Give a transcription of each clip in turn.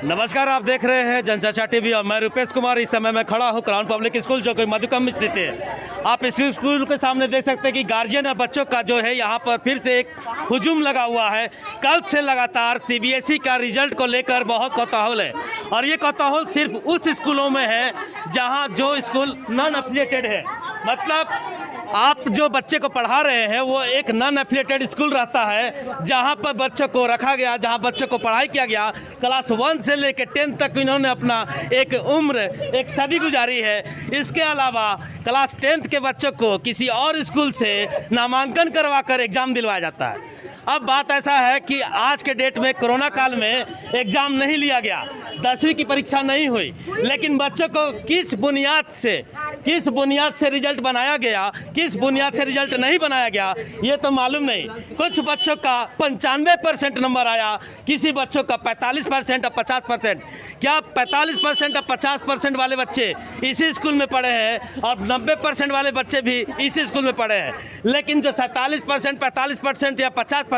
नमस्कार, आप देख रहे हैं जनचर्चा टीवी और मैं रुपेश कुमार। इस समय मैं खड़ा हूं क्राउन पब्लिक स्कूल जो कि मधुकम में स्थित है। आप इस स्कूल के सामने देख सकते हैं कि गार्जियन और बच्चों का जो है यहां पर फिर से एक हुजूम लगा हुआ है। कल से लगातार सीबीएसई का रिजल्ट को लेकर बहुत कौतूहल है और ये कौतूहल सिर्फ उस स्कूलों में है जहाँ जो स्कूल नॉन एफिलिएटेड है। मतलब आप जो बच्चे को पढ़ा रहे हैं वो एक नॉन एफिलिएटेड स्कूल रहता है जहां पर बच्चों को रखा गया, जहां बच्चों को पढ़ाई किया गया। क्लास 1 से लेकर 10 तक इन्होंने अपना एक उम्र, एक सदी गुजारी है। इसके अलावा क्लास 10 के बच्चों को किसी और स्कूल से नामांकन करवा कर एग्ज़ाम दिलवाया जाता है। अब बात ऐसा है कि आज के डेट में कोरोना काल में एग्ज़ाम नहीं लिया गया, 10वीं की परीक्षा नहीं हुई, लेकिन बच्चों को किस बुनियाद से रिजल्ट बनाया गया, किस बुनियाद से रिजल्ट नहीं बनाया गया, ये तो मालूम नहीं। कुछ बच्चों का 95% नंबर आया, किसी बच्चों का 45% और 50%। क्या 45% और 50% वाले बच्चे इसी स्कूल में पढ़े हैं और 90% वाले बच्चे भी इसी स्कूल में पढ़े हैं, लेकिन जो 47%, 45% या 50%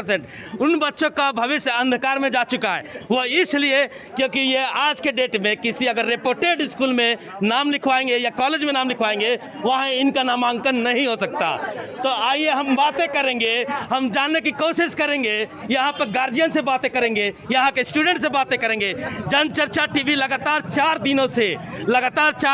उन बच्चों का भविष्य अंधकार में जा चुका है। वो इसलिए क्योंकि ये आज के डेट में किसी अगर रेपुटेड स्कूल में नाम लिखवाएंगे या कॉलेज में नाम लिखवाएंगे, वहाँ इनका नामांकन नहीं हो सकता। तो आइए हम बातें करेंगे, हम जानने की कोशिश करेंगे, यहाँ पर गार्जियन से बातें करेंगे, यहाँ के स्टूडेंट से बातें करेंगे। जनचर्चा टीवी लगातार 4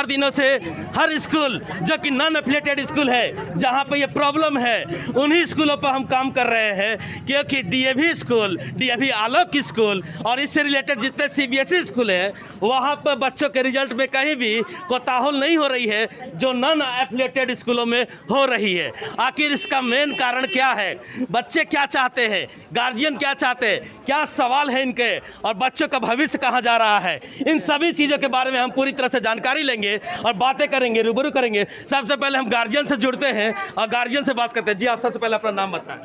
दिनों से हर स्कूल जो कि नॉन एफिलिएटेड स्कूल है, जहाँ पर ये प्रॉब्लम है, उन्हीं स्कूलों पर हम काम कर रहे हैं। क्योंकि डीएवी स्कूल, डीएवी आलोक स्कूल और इससे रिलेटेड जितने सीबीएसई स्कूल है, वहाँ पर बच्चों के रिजल्ट में कहीं भी कोताहल नहीं हो रही है जो नॉन एफिलिएटेड स्कूलों में हो रही है। आखिर इसका मेन कारण क्या है? बच्चे क्या चाहते हैं, गार्जियन क्या चाहते हैं, क्या सवाल है इनके, और बच्चों का भविष्य कहाँ जा रहा है, इन सभी चीज़ों के बारे में हम पूरी तरह से जानकारी लेंगे और बातें करेंगे, रूबरू करेंगे। सबसे पहले हम गार्जियन से जुड़ते हैं और गार्जियन से बात करते हैं। जी, आप सबसे पहले अपना नाम बताएं।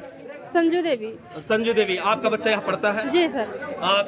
संजू देवी। संजू देवी, आपका बच्चा यहाँ पढ़ता है? जी सर।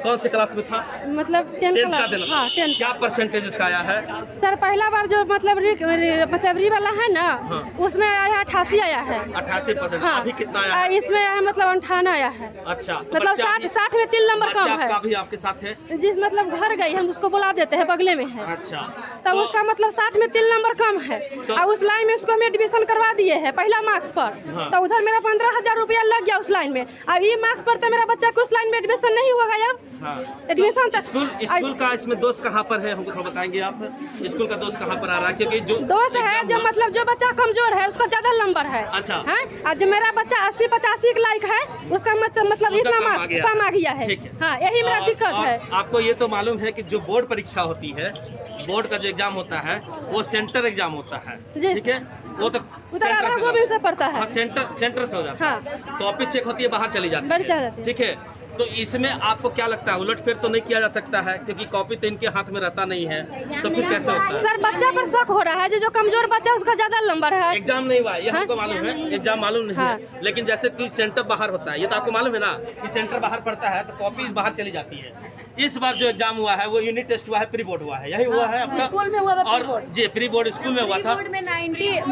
कौन से क्लास में था? मतलब 10th का क्लास। दिन। हाँ, 10th। क्या परसेंटेज इसका आया है? सर पहला बार जो मतलब री वाला है ना, हाँ। उसमें आया है 88 आया है। 88%। हाँ। अभी कितना आया है? इसमें आया है मतलब 58 आया है। अच्छा, तो मतलब बच्चा 60 में 3 नंबर कम है। आपका भी आपके साथ है? जिस मतलब घर गई, हम उसको बुला देते हैं, बगले में है। अच्छा, तब उसका मतलब 60 में 3 नंबर कम है। और उस लाइन में उसको हम एडमिशन करवा दिए है पहला मार्क्स पर। हाँ। तो उधर मेरा 15,000 रुपया लग गया उस लाइन में। अब ये मार्क्स पर तो मेरा बच्चा को उस लाइन में एडमिशन नहीं होगा। अब हाँ। एडमिशन तो स्कूल का इसमें दोष कहाँ पर है, हमको थोड़ा बताएंगे आप? स्कूल का दोष कहाँ पर आ रहा है? क्योंकि जो दोस्त है जो मतलब जो बच्चा कमजोर है उसका ज्यादा नंबर है। अच्छा। है? और जो मेरा बच्चा 80-85 के लायक है उसका मतलब इतना मार्क्स कम आ गया है। हाँ, यही मेरा दिक्कत है। आपको ये तो मालूम है कि जो बोर्ड परीक्षा होती है, बोर्ड का जो एग्जाम होता है वो सेंटर एग्जाम होता है, ठीक है? वो तो उधर से पड़ता है। हाँ, सेंटर से हो जाता है। हाँ। कॉपी चेक होती है, बाहर चली जाती है, ठीक है? तो इसमें आपको क्या लगता है, उलटफेर तो नहीं किया जा सकता है क्योंकि कॉपी तो इनके हाथ में रहता नहीं है, तो फिर कैसे होता है? सर बच्चा पर शक हो रहा है, जो कमजोर बच्चा उसका ज्यादा नंबर है। एग्जाम नहीं हुआ ये हमको मालूम है, एग्जाम मालूम नहीं है, लेकिन जैसे कि सेंटर बाहर होता है, ये तो आपको मालूम है ना कि सेंटर बाहर पड़ता है तो कॉपी बाहर चली जाती है। इस बार जो एग्जाम हुआ है वो यूनिट टेस्ट हुआ है, प्री बोर्ड हुआ है, यही हुआ है आपका? स्कूल में हुआ था और जी, प्री बोर्ड स्कूल में हुआ था।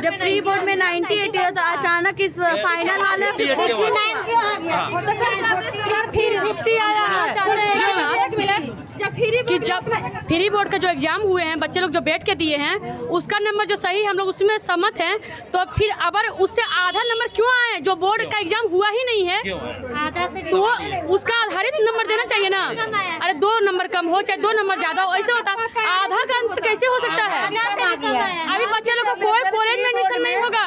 जब प्री बोर्ड में 98 तो अचानक इस फाइनल वाले 59 क्यों आ गया? सर फिर 50 आया है। एक मिनट, जब फ्री बोर्ड का जो एग्जाम हुए हैं, बच्चे लोग जो बैठ के दिए हैं, उसका नंबर जो सही हम लोग उसमें सहमत हैं, तो फिर अगर उससे आधा नंबर क्यों आए जो बोर्ड का एग्जाम हुआ ही नहीं है, तो उसका आधारित नंबर देना चाहिए ना। अरे 2 नंबर कम हो चाहे 2 नंबर ज्यादा हो, ऐसे होता आधा का अंतर कैसे हो सकता है? अभी बच्चे लोग को कोई कॉलेज में एडमिशन नहीं होगा,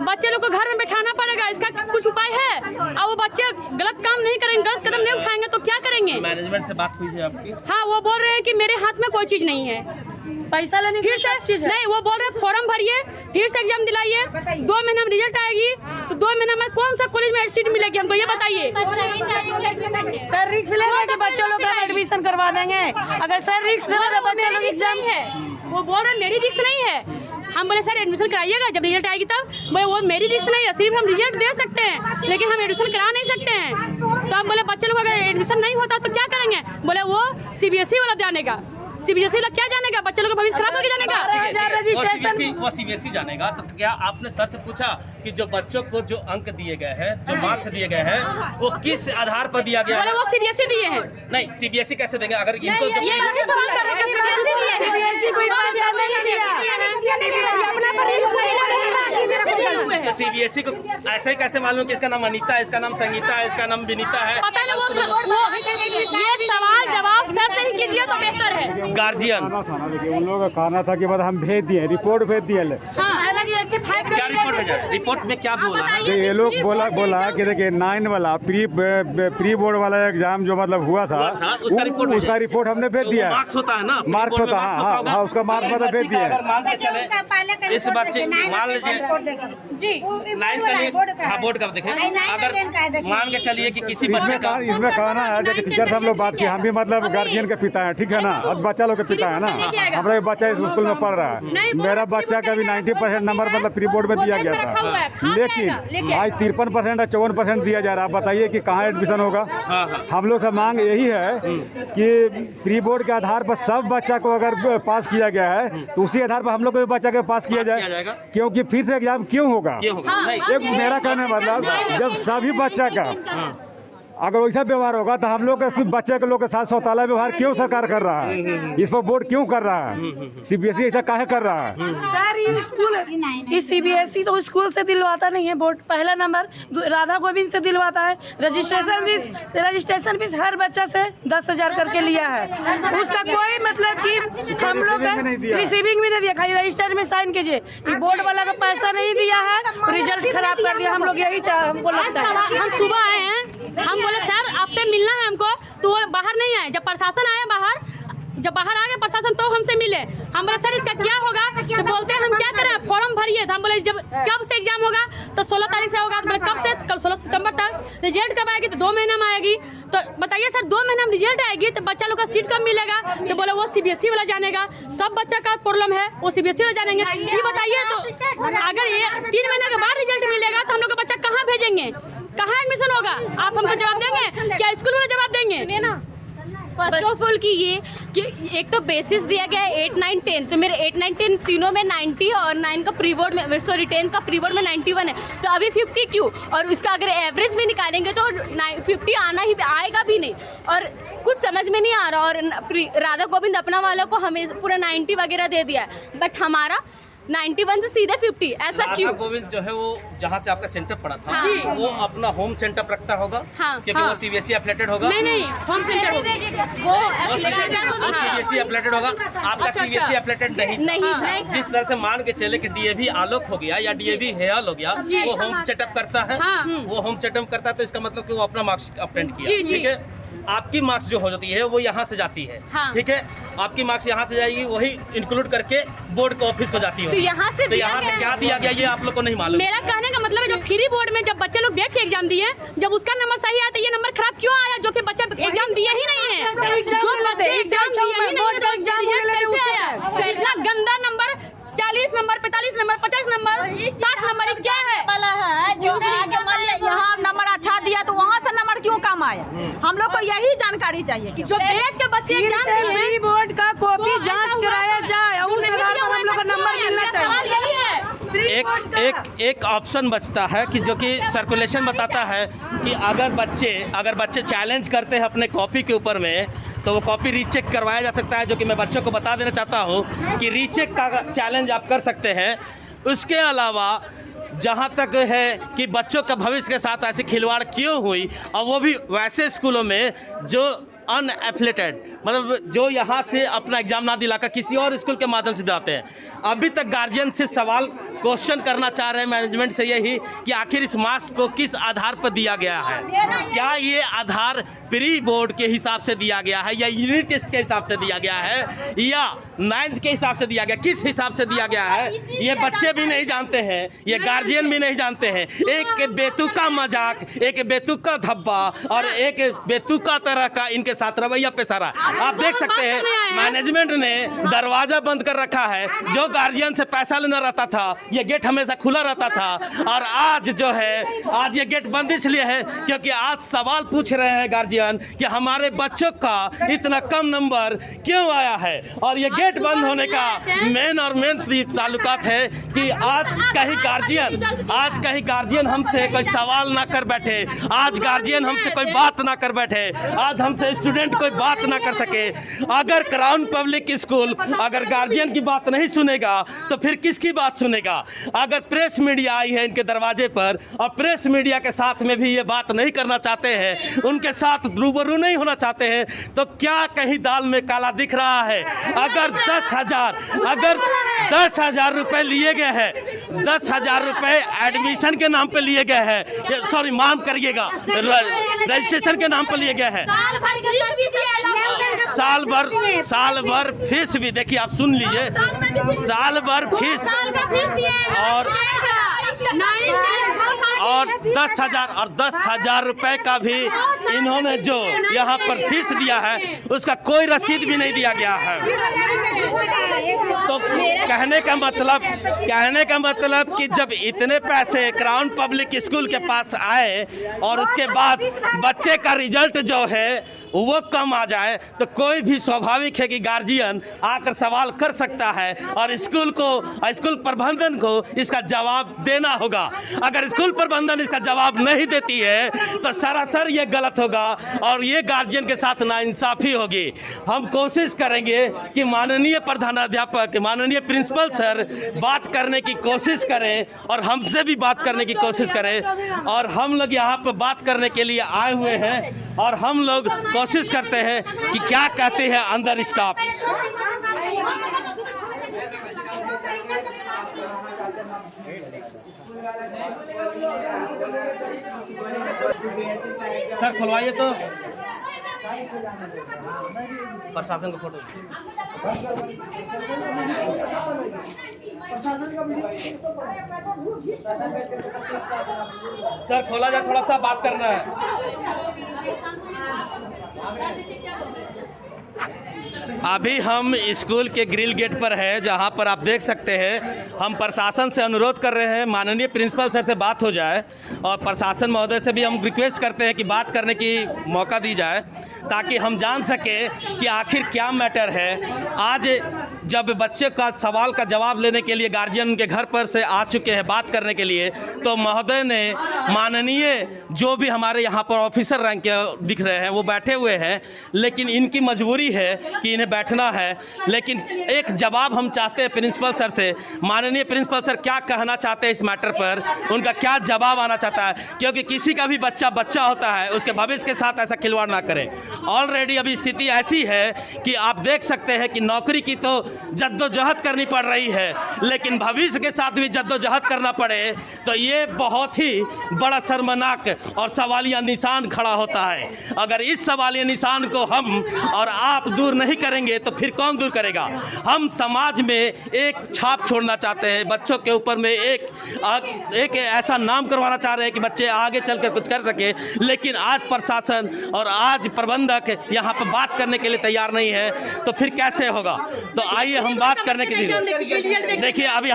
बच्चे लोग को घर में बैठाना पड़ेगा। इसका कुछ उपाय है? और वो बच्चे गलत काम नहीं करेंगे, गलत कदम नहीं उठाएंगे तो क्या करेंगे? मैनेजमेंट से बात हुई है आपकी? हाँ, वो बोल रहे हैं कि मेरे हाथ में कोई चीज नहीं है, पैसा लेने फिर से नहीं, वो बोल रहे हैं फॉर्म भरिए, फिर से एग्जाम दिलाइए, 2 महीना में रिजल्ट आएगी, तो 2 महीना में कौन सा कॉलेज में सीट मिलेगी हमको ये बताइए। सर रिक्स ले रहे हैं कि बच्चों लोग का एडमिशन करवा देंगे। अगर सर रिक्स ले रहे हैं बच्चे लोग एग्जाम है, वो बोल रहे हैं मेरी रिक्स नहीं है। हम बोले सर एडमिशन कराइएगा, जब रिजल्ट आएगी तब। बोले वो मेरी रिक्स नहीं है, सिर्फ हम रिजल्ट दे सकते हैं लेकिन हम एडमिशन करा नहीं सकते हैं। तो हम बोले बच्चे लोग अगर एडमिशन नहीं होता तो क्या करेंगे? बोले वो सीबीएसई वाला जानेगा। CBSE वाला क्या जानेगा, बच्चे लोग का भविष्य खराब करके जानेगा। वो CBSE जानेगा। तो क्या आपने सर से पूछा कि जो बच्चों को जो अंक दिए गए हैं, जो मार्क्स दिए गए हैं, वो किस आधार पर दिया गया है? वो CBSE दिए हैं। नहीं, CBSE कैसे देंगे अगर इनको ये सवाल कर रहे हैं, CBSE कोई पैसा नहीं दिया। तो CBSE को ऐसे ही कैसे मालूम कि इसका नाम अनीता है, इसका नाम संगीता है, इसका नाम विनीता है? पता नहीं, वो ये सवाल जवाब सर से ही कीजिए तो बेहतर है। गार्जियन उन लोगों का कहना था कि बस हम भेज दिए, रिपोर्ट भेज दिए। क्या रिपोर्ट भेजा? रिपोर्ट में क्या बोला है? ये लोग बोला कि देखिए 9 वाला प्री बोर्ड वाला एग्जाम जो मतलब हुआ था उसका रिपोर्ट हमने भेज दिया। मार्क्स होता है ना, मार्क्स होता है, हाँ उसका मार्क्स मतलब भेज दिया। अगर मान के चले इस बच्चे मान लीजिए जी 9 का लिए बोर्ड का देखें, अगर मान के चलिए कि किसी बच्चे का इसमें कहना है कि टीचर से हम लोग बात किए, हम भी मतलब गार्जियन के पिता है, ठीक है ना, और बच्चा लोग के पिता है ना। हमारा बच्चा इस स्कूल में पढ़ रहा है, मेरा बच्चा का भी 90% नंबर मतलब प्री बोर्ड में दिया गया था, लेकिन आज 53% और 54% दिया जा रहा है। बताइए कि कहाँ एडमिशन होगा? हम लोग से मांग यही है कि प्री बोर्ड के आधार पर सब बच्चा को अगर पास किया गया है तो उसी आधार पर हम लोग को भी बच्चा के पास किया जाए, क्योंकि फिर से एग्जाम क्यों होगा? एक मेरा कहने मतलब जब सभी बच्चा का अगर वैसा व्यवहार होगा तो हम लोग सिर्फ बच्चे के लोग के साथ सौताला व्यवहार क्यों सरकार कर रहा है? इस पर बोर्ड क्यों कर रहा है? CBSE ऐसा काहे कर रहा है? सर ये स्कूल ये CBSE तो स्कूल से दिलवाता नहीं है बोर्ड। पहला नंबर राधा गोविंद से दिलवाता है। रजिस्ट्रेशन फीस हर बच्चा से 10,000 करके लिया है। उसका कोई मतलब कि हम लोग रिसीविंग भी नहीं दिया, खाली रजिस्टर में साइन कीजिए। ये बोर्ड वाला का पैसा नहीं दिया है, रिजल्ट खराब कर दिया। हम लोग यही हमको लगता है। हम सुबह आए हैं, हम बोले सर आपसे मिलना है हमको, तो वो बाहर नहीं आए। जब प्रशासन आया बाहर, जब बाहर आ गए प्रशासन तो हमसे मिले। हम बोले सर इसका क्या होगा? तो बोलते हैं हम क्या करें, फॉर्म भरिए। तो हम बोले जब कब से एग्जाम होगा? तो 16 तारीख से होगा। तो बोले कब से? कल 16 सितंबर तक। रिजल्ट कब आएगी? तो 2 महीना में आएगी। तो बताइए सर 2 महीना में रिजल्ट आएगी तो बच्चा लोग का सीट कब मिलेगा? तो बोले वो CBSE वाला जानेगा, सब बच्चा का प्रॉब्लम है वो CBSE वाला जानेंगे। ये बताइए तो अगर ये 3 महीने के बाद रिजल्ट मिलेगा तो हम लोग का बच्चा कहाँ भेजेंगे, कहाँ एडमिशन होगा? आप हमको जवाब देंगे क्या? स्कूल वाले जवाब देंगे? फर्स्ट ऑफ ऑल कि एक तो बेसिस दिया गया है 8, 9, 10, तो मेरे 8, 9, 10 तीनों में 90 और 9 का प्री बोर्ड में, सॉरी 10 का प्री बोर्ड में 91 है। तो अभी 50 क्यों? और उसका अगर एवरेज भी निकालेंगे तो 50 आएगा भी नहीं, और कुछ समझ में नहीं आ रहा। और राधा गोविंद अपना वालों को हमें पूरा 90 वगैरह दे दिया है, बट हमारा 91 से सीधे 50, ऐसा क्यों? गोविंद जो है वो जहाँ से आपका सेंटर पड़ा था, हाँ। वो अपना होम सेंटर रखता होगा, हाँ, क्योंकि वो CBSE एफिलिएटेड होगा। नहीं होम सेंटर वो CBSE एफिलिएटेड होगा, आपका CBSE एफिलिएटेड नहीं। जिस तरह से मान के चले कि DAV आलोक हो गया या DAV हेयल हो गया, वो होम सेटअप करता है, वो होम सेटअप करता है, तो इसका मतलब कि वो अपना मार्क्स अपडेट किया, ठीक है। आपकी मार्क्स जो हो जाती है वो यहाँ से जाती है, ठीक है, आपकी मार्क्स यहाँ से जाएगी, वही इंक्लूड करके बोर्ड के ऑफिस को जाती है। तो यहाँ से क्या दिया गया ये आप लोग को नहीं मालूम। मेरा कहने का मतलब है जो फ्री बोर्ड में जब बच्चे लोग बैठ के एग्जाम दिए, जब उसका नंबर सही आया तो ये नंबर खराब क्यों आया? जो कि बच्चा एग्जाम दिया ही नहीं है, जो बच्चे एग्जाम दिया ही नहीं है, इतना गंदा number 40 number, 45 number, 50 number, 60 number क्या है? जो आगे मान लिया यहाँ नंबर अच्छा दिया तो वहाँ से नंबर क्यों कम आया? हम लोग को यही जानकारी चाहिए कि जो बैठ के बच्चे एग्जाम दिए हैं, प्री बोर्ड का कॉपी जांच कराया जाए और उस आधार पर हम लोग को नंबर मिलना चाहिए। एक ऑप्शन बचता है कि जो कि सर्कुलेशन बताता है कि अगर बच्चे चैलेंज करते हैं अपने कॉपी के ऊपर में तो वो कॉपी रीचेक करवाया जा सकता है, जो कि मैं बच्चों को बता देना चाहता हूँ कि रीचेक का चैलेंज आप कर सकते हैं। उसके अलावा जहाँ तक है कि बच्चों का भविष्य के साथ ऐसी खिलवाड़ क्यों हुई, और वो भी वैसे स्कूलों में जो अनएफिलिएटेड, मतलब जो यहाँ से अपना एग्जाम ना दिलाकर किसी और स्कूल के माध्यम से दिलाते हैं। अभी तक गार्जियन सिर्फ सवाल क्वेश्चन करना चाह रहे हैं मैनेजमेंट से यही कि आखिर इस मार्क्स को किस आधार पर दिया गया है? क्या ये आधार प्री बोर्ड के हिसाब से दिया गया है या यूनिट टेस्ट के हिसाब से दिया गया है या 9th के हिसाब से दिया गया? किस हिसाब से दिया गया है ये बच्चे भी नहीं जानते हैं, ये गार्जियन भी नहीं जानते हैं। एक बेतुका मजाक, एक बेतुका धब्बा और एक बेतुका तरह का इनके साथ रवैया पेश आ रहा है। आप देख सकते हैं मैनेजमेंट ने दरवाजा बंद कर रखा है। जो गार्जियन से पैसा लेना रहता था, ये गेट हमेशा खुला रहता था, और आज जो है आज ये गेट बंद इसलिए है क्योंकि आज सवाल पूछ रहे हैं गार्जियन कि हमारे बच्चों का इतना कम नंबर क्यों आया है। और ये गेट बंद होने का मेन ताल्लुकात है कि आज कहीं गार्जियन हमसे कोई सवाल ना कर बैठे, आज गार्जियन हमसे कोई बात ना कर बैठे, आज हमसे स्टूडेंट कोई बात ना कर सके। अगर क्राउन पब्लिक स्कूल अगर गार्जियन की बात नहीं सुनेगा तो फिर किसकी बात सुनेगा। अगर प्रेस मीडिया आई है इनके दरवाजे पर और प्रेस मीडिया के साथ में भी ये बात नहीं करना चाहते हैं, उनके साथ रूबरू नहीं होना चाहते हैं, तो क्या कहीं दाल में काला दिख रहा है। अगर 10,000 रुपए लिए गए हैं, 10,000 रुपए एडमिशन के नाम पे लिए गए हैं, सॉरी माफ करिएगा, रजिस्ट्रेशन के नाम पे लिए गए हैं। साल भर फीस भी देखिए, आप सुन लीजिए, साल भर फीस और 10,000 रुपए का भी इन्होंने जो यहाँ पर फीस दिया है उसका कोई रसीद भी नहीं दिया गया है। तो कहने का मतलब कि जब इतने पैसे क्राउन पब्लिक स्कूल के पास आए और उसके बाद बच्चे का रिजल्ट जो है वो कम आ जाए, तो कोई भी स्वाभाविक है कि गार्जियन आकर सवाल कर सकता है और स्कूल प्रबंधन को इसका जवाब देना होगा। अगर स्कूल प्रबंधन इसका जवाब नहीं देती है तो सरासर ये गलत होगा और ये गार्जियन के साथ नाइंसाफ़ी होगी। हम कोशिश करेंगे कि माननीय प्रधानाध्यापक, माननीय प्रिंसिपल सर बात करने की कोशिश करें और हमसे भी बात करने की कोशिश करें। और हम लोग यहाँ पर बात करने के लिए आए हुए हैं और हम लोग कोशिश करते हैं कि क्या कहते हैं अंदर स्टाफ। सर खुलवाइए तो प्रशासन का फोटो। सर खोला जाए, थोड़ा सा बात करना है। अभी हम स्कूल के ग्रिल गेट पर हैं, जहां पर आप देख सकते हैं हम प्रशासन से अनुरोध कर रहे हैं माननीय प्रिंसिपल सर से बात हो जाए और प्रशासन महोदय से भी हम रिक्वेस्ट करते हैं कि बात करने की मौका दी जाए ताकि हम जान सके कि आखिर क्या मैटर है। आज जब बच्चे का सवाल का जवाब लेने के लिए गार्जियन उनके घर पर से आ चुके हैं बात करने के लिए, तो महोदय ने माननीय जो भी हमारे यहाँ पर ऑफिसर रैंक के दिख रहे हैं वो बैठे हुए हैं, लेकिन इनकी मजबूरी है कि इन्हें बैठना है। लेकिन एक जवाब हम चाहते हैं प्रिंसिपल सर से। माननीय प्रिंसिपल सर क्या कहना चाहते हैं इस मैटर पर, उनका क्या जवाब आना चाहता है, क्योंकि किसी का भी बच्चा होता है, उसके भविष्य के साथ ऐसा खिलवाड़ ना करें। ऑलरेडी अभी स्थिति ऐसी है कि आप देख सकते हैं कि नौकरी की तो जद्दोजहद करनी पड़ रही है, लेकिन भविष्य के साथ भी जद्दोजहद करना पड़े तो ये बहुत ही बड़ा शर्मनाक और सवालिया निशान खड़ा होता है। अगर इस सवालिया निशान को हम और आप दूर नहीं करेंगे तो फिर कौन दूर करेगा। हम समाज में एक छाप छोड़ना चाहते हैं, बच्चों के ऊपर में एक ऐसा नाम करवाना चाह रहे हैं कि बच्चे आगे चलकर कुछ कर सके, लेकिन आज प्रशासन और आज प्रबंधक यहाँ पर बात करने के लिए तैयार नहीं है, तो फिर कैसे होगा। तो आइए हम बात करने के लिए, देखिए अभी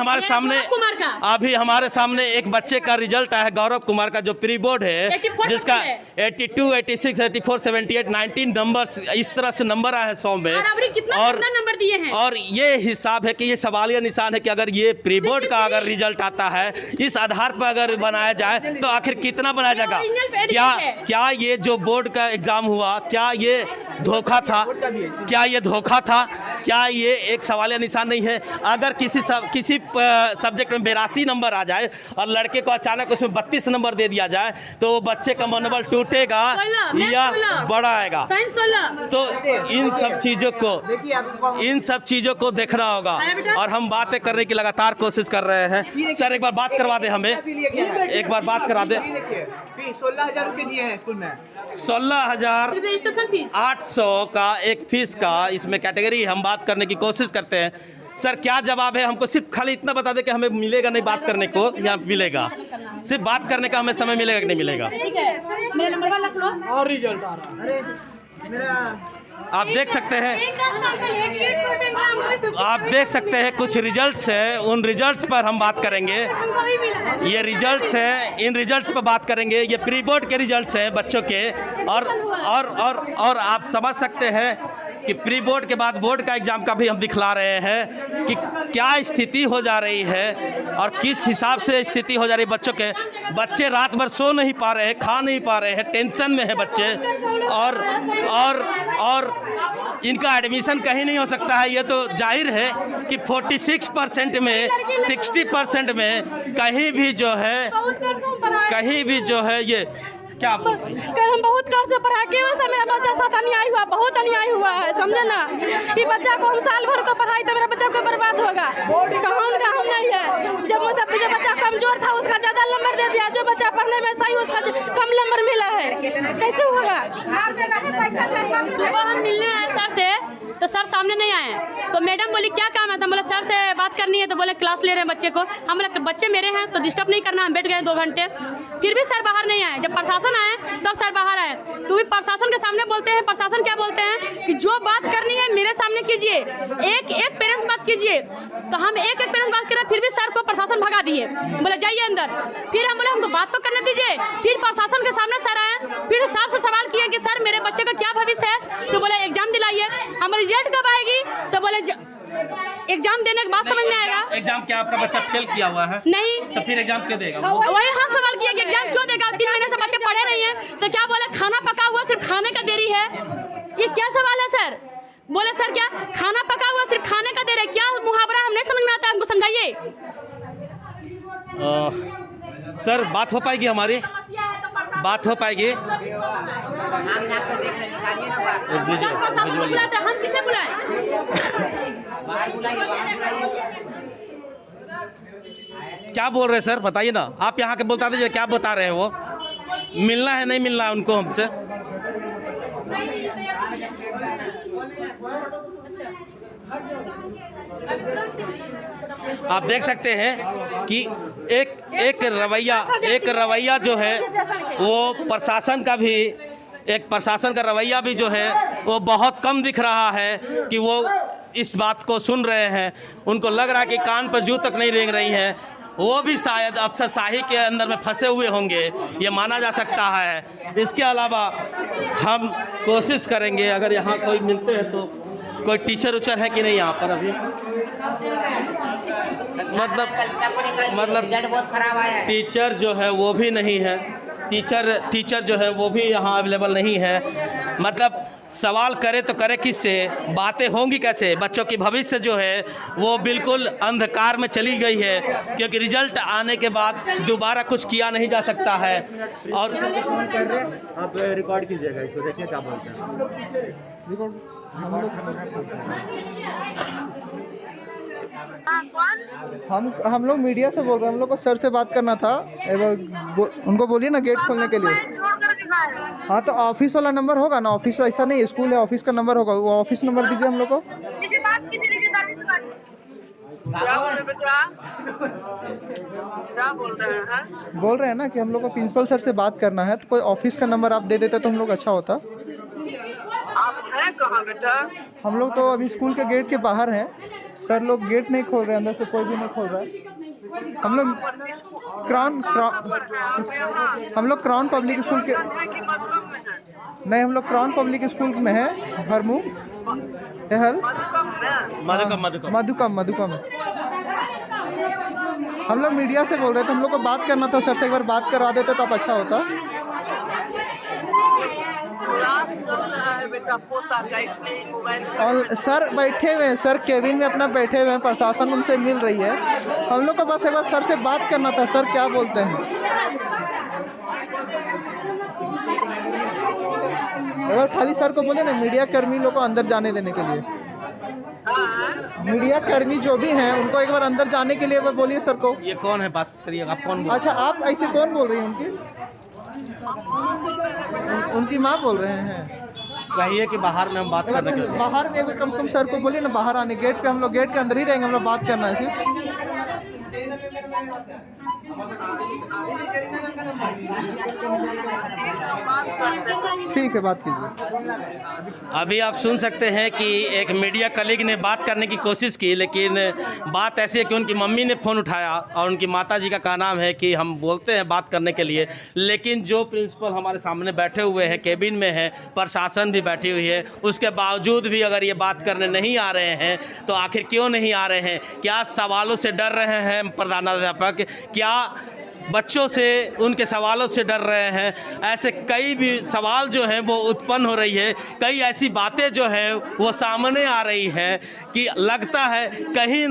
हमारे सामने एक बच्चे का रिजल्ट आया है, गौरव कुमार का, जो प्री बोर्ड है, जिसका 82, 86, 84, 78, 19 नंबर इस तरह से नंबर आए हैं 100 में। और नंबर दिए हैं और ये हिसाब है कि ये सवालिया निशान है कि अगर ये प्री बोर्ड का अगर रिजल्ट आता है इस आधार पर अगर बनाया जाए तो आखिर कितना बनाया जाएगा। क्या ये जो बोर्ड का एग्जाम हुआ, क्या ये धोखा था, क्या ये धोखा था, क्या ये एक सवालिया निशान नहीं है। अगर किसी सब्जेक्ट में 82 नंबर आ जाए और लड़के को अचानक उसमें 32 नंबर दे दिया जाए तो वो बच्चे का मनोबल टूटेगा या बढ़ाएगा। तो इन सब चीज़ों को देखना होगा और हम बातें करने की लगातार कोशिश कर रहे हैं। सर एक बार बात करवा दे, हमें एक बार बात करा दे। 16,000 रुपये दिए हैं स्कूल में, 16,800 का एक फीस का इसमें कैटेगरी। हम बात करने की कोशिश करते हैं। सर क्या जवाब है, हमको सिर्फ खाली इतना बता दे कि हमें मिलेगा नहीं बात करने को या मिलेगा, सिर्फ बात करने का हमें समय मिलेगा कि नहीं मिलेगा। ठीक है, मेरा नंबर रख लो। और रिजल्ट आ रहा है। अरे मेरा आप देख सकते हैं, आप देख सकते हैं कुछ रिजल्ट्स है, उन रिजल्ट्स पर हम बात करेंगे। ये रिजल्ट्स हैं, इन रिजल्ट्स पर बात करेंगे। ये प्री बोर्ड के रिजल्ट्स हैं बच्चों के, और आप समझ सकते हैं कि प्री बोर्ड के बाद बोर्ड का एग्ज़ाम का भी हम दिखला रहे हैं कि क्या स्थिति हो जा रही है और किस हिसाब से स्थिति हो जा रही है बच्चों के। बच्चे रात भर सो नहीं पा रहे हैं, खा नहीं पा रहे हैं, टेंशन में है बच्चे, और इनका एडमिशन कहीं नहीं हो सकता है। ये तो जाहिर है कि 46% में 60% में कहीं भी जो है ये क्या बोल रही है? कल हम बहुत कर्ज से पढ़ा के वैसा मेरा बच्चा साथ अन्याय हुआ, बहुत अन्याय हुआ है, समझे ना। ये बच्चा को हम साल भर को पढ़ाई तो मेरा बच्चा को बर्बाद होगा। कहाँ उनका हम नहीं है। जब मुझसे जो बच्चा कमजोर था उसका ज़्यादा नंबर दे दिया, जो बच्चा पढ़ने में सही उसका कम नंबर मिला है, कैसे होगा। सुबह हम मिलने आए सर से, तो सर सामने नहीं आए, तो मैडम बोली क्या काम है, तो बोले सर से बात करनी है, तो बोले क्लास ले रहे हैं बच्चे को। हम बोले बच्चे मेरे हैं तो डिस्टर्ब नहीं करना। हम बैठ गए 2 घंटे, फिर भी सर बाहर नहीं आए। जब प्रशासन आए तब सर बाहर आए, तो भी प्रशासन के सामने बोलते हैं। प्रशासन क्या बोलते हैं कि जो बात करनी है मेरे सामने कीजिए, एक पेरेंट्स बात कीजिए। तो हम एक पेरेंट्स बात करें, फिर भी सर को प्रशासन भगा दिए, बोले जाइए अंदर। फिर हम बोले हमको बात तो करने दीजिए। फिर प्रशासन के सामने सर आए, फिर सर से सवाल किए कि सर मेरे बच्चे का क्या भविष्य है, तो बोले एग्जाम दिलाइए। हम रिजल्ट कब आएगी, तो बोले एग्जाम देने के बाद समझ में आएगा। एग्जाम क्या आपका बच्चा फेल किया हुआ है? नहीं, तो फिर एग्जाम क्यों देगा? वही हम सवाल किया कि एग्जाम क्यों देगा, 3 महीने से बच्चे पढ़े नहीं है। तो क्या बोले खाना पका हुआ सिर्फ खाने का देरी है। ये क्या सवाल है सर? बोले सर क्या खाना पका हुआ सिर्फ खाने का देरी है, क्या मुहावरा हम नहीं समझ में आता, हमको समझाइए। सर बात हो पाएगी, हमारी बात हो पाएगी? हम किसे बुलाएं? क्या बोल रहे हैं सर, बताइए ना। आप यहाँ के बता दीजिए क्या बता रहे हैं वो। मिलना है नहीं मिलना है उनको हमसे? आप देख सकते हैं कि एक रवैया जो है वो प्रशासन का रवैया भी जो है वो बहुत कम दिख रहा है कि वो इस बात को सुन रहे हैं। उनको लग रहा है कि कान पर जू तक नहीं रेंग रही है। वो भी शायद अफसरशाही के अंदर में फंसे हुए होंगे, ये माना जा सकता है। इसके अलावा हम कोशिश करेंगे, अगर यहाँ कोई मिलते हैं तो कोई टीचर उचर है कि नहीं यहाँ पर अभी? मतलब बहुत खराब आया है। टीचर जो है वो भी नहीं है, टीचर जो है वो भी यहाँ अवेलेबल नहीं है। मतलब सवाल करे तो करे किससे, बातें होंगी कैसे? बच्चों की भविष्य जो है वो बिल्कुल अंधकार में चली गई है, क्योंकि रिजल्ट आने के बाद दोबारा कुछ किया नहीं जा सकता है। और आप रिकॉर्ड कीजिएगा इसको, देखिए क्या बोलते हैं। हम लोग मीडिया से बोल रहे हैं। हम लोग को सर से बात करना था, उनको बोलिए ना गेट खोलने के लिए। हाँ तो ऑफिस वाला नंबर होगा ना, ऑफिस ऐसा नहीं स्कूल है, ऑफिस का नंबर होगा, वो ऑफिस नंबर दीजिए हम लोग को। बोल रहे हैं ना कि हम लोग को प्रिंसिपल सर से बात करना है, तो कोई ऑफिस का नंबर आप दे देते तो हम लोग अच्छा होता। आप हैं कहाँ बेटा? हम लोग तो अभी स्कूल के गेट के बाहर हैं। सर लोग गेट नहीं खोल रहे, अंदर से कोई भी नहीं खोल रहा है। हम लोग क्राउन पब्लिक स्कूल के नहीं, हम लोग क्राउन पब्लिक स्कूल में है, भरमू मधुकम। हम लोग मीडिया से बोल रहे थे, हम लोग को बात करना था सर से, एक बार बात करवा देते तो आप अच्छा होता। और सर बैठे हुए हैं, सर केबिन में अपना बैठे हुए हैं, प्रशासन उनसे मिल रही है। हम लोग को बस एक बार सर से बात करना था। सर क्या बोलते हैं? एक बार खाली सर को बोले ना, मीडिया कर्मी लोग को अंदर जाने देने के लिए। मीडिया कर्मी जो भी हैं उनको एक बार अंदर जाने के लिए बोलिए सर को। ये कौन है, बात करिए, आप कौन? अच्छा आप ऐसे कौन बोल रही हैं? उनकी माँ बोल रहे हैं। कहिए कि बाहर में हम बात कर रहे हैं। बाहर में कम से कम सर को बोलिए ना, बाहर आने। गेट पे हम लोग गेट के अंदर ही रहेंगे, हम लोग बात करना है सिर्फ। ठीक है, बात कीजिए। अभी आप सुन सकते हैं कि एक मीडिया कलीग ने बात करने की कोशिश की, लेकिन बात ऐसी है कि उनकी मम्मी ने फ़ोन उठाया और उनकी माताजी का कहना है कि हम बोलते हैं बात करने के लिए, लेकिन जो प्रिंसिपल हमारे सामने बैठे हुए हैं, केबिन में है, प्रशासन भी बैठी हुई है, उसके बावजूद भी अगर ये बात करने नहीं आ रहे हैं तो आखिर क्यों नहीं आ रहे हैं? क्या सवालों से डर रहे हैं प्रधानाध्यापक? क्या बच्चों से उनके सवालों से डर रहे हैं? ऐसे कई भी सवाल जो हैं वो उत्पन्न हो रही है, कई ऐसी बातें जो है वो सामने आ रही है कि लगता है कहीं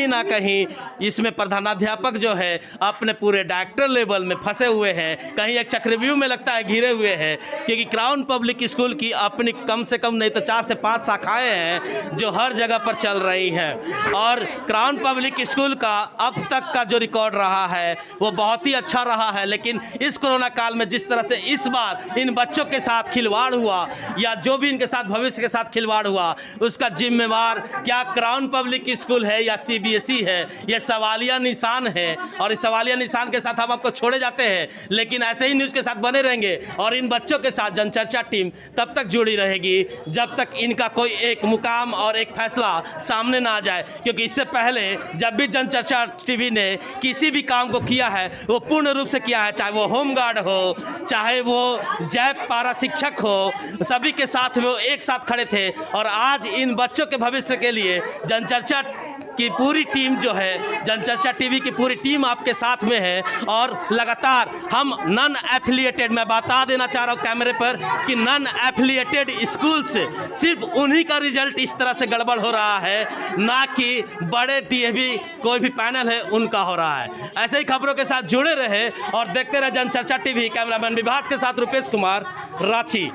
ना कहीं इसमें प्रधानाध्यापक जो है अपने पूरे डायरेक्टर लेवल में फंसे हुए हैं, कहीं एक चक्रव्यूह में लगता है घिरे हुए हैं, क्योंकि क्राउन पब्लिक स्कूल की अपनी कम से कम नहीं तो 4 से 5 शाखाएं हैं जो हर जगह पर चल रही हैं। और क्राउन पब्लिक स्कूल का अब तक का जो रिकॉर्ड रहा है वो बहुत ही अच्छा रहा है, लेकिन इस कोरोना काल में जिस तरह से इस बार इन बच्चों के साथ खिलवाड़ हुआ या जो भी इनके साथ भविष्य के साथ खिलवाड़ हुआ, उसका जिम्मेवार क्या क्राउन पब्लिक स्कूल है या CBSE है? ये सवालिया निशान है और इस सवालिया निशान के साथ हम आपको छोड़े जाते हैं, लेकिन ऐसे ही न्यूज़ के साथ बने रहेंगे और इन बच्चों के साथ जनचर्चा टीम तब तक जुड़ी रहेगी जब तक इनका कोई एक मुकाम और एक फैसला सामने ना आ जाए। क्योंकि इससे पहले जब भी जनचर्चा टीवी ने किसी भी काम को किया है वो पूर्ण रूप से किया है, चाहे वो होमगार्ड हो, चाहे वो जैप पारा शिक्षक हो, सभी के साथ वो एक साथ खड़े थे। और आज इन बच्चों के भविष्य के लिए जनचर्चा की पूरी टीम जो है, जनचर्चा टीवी की पूरी टीम आपके साथ में है। और लगातार हम नॉन एफिलिएटेड, मैं बता देना चाह रहा हूँ कैमरे पर कि नॉन एफिलिएटेड स्कूल से सिर्फ उन्हीं का रिजल्ट इस तरह से गड़बड़ हो रहा है, ना कि बड़े DAV कोई भी पैनल है उनका हो रहा है। ऐसे ही खबरों के साथ जुड़े रहे और देखते रहे जनचर्चा टीवी। कैमरामैन विभास के साथ रुपेश कुमार, रांची।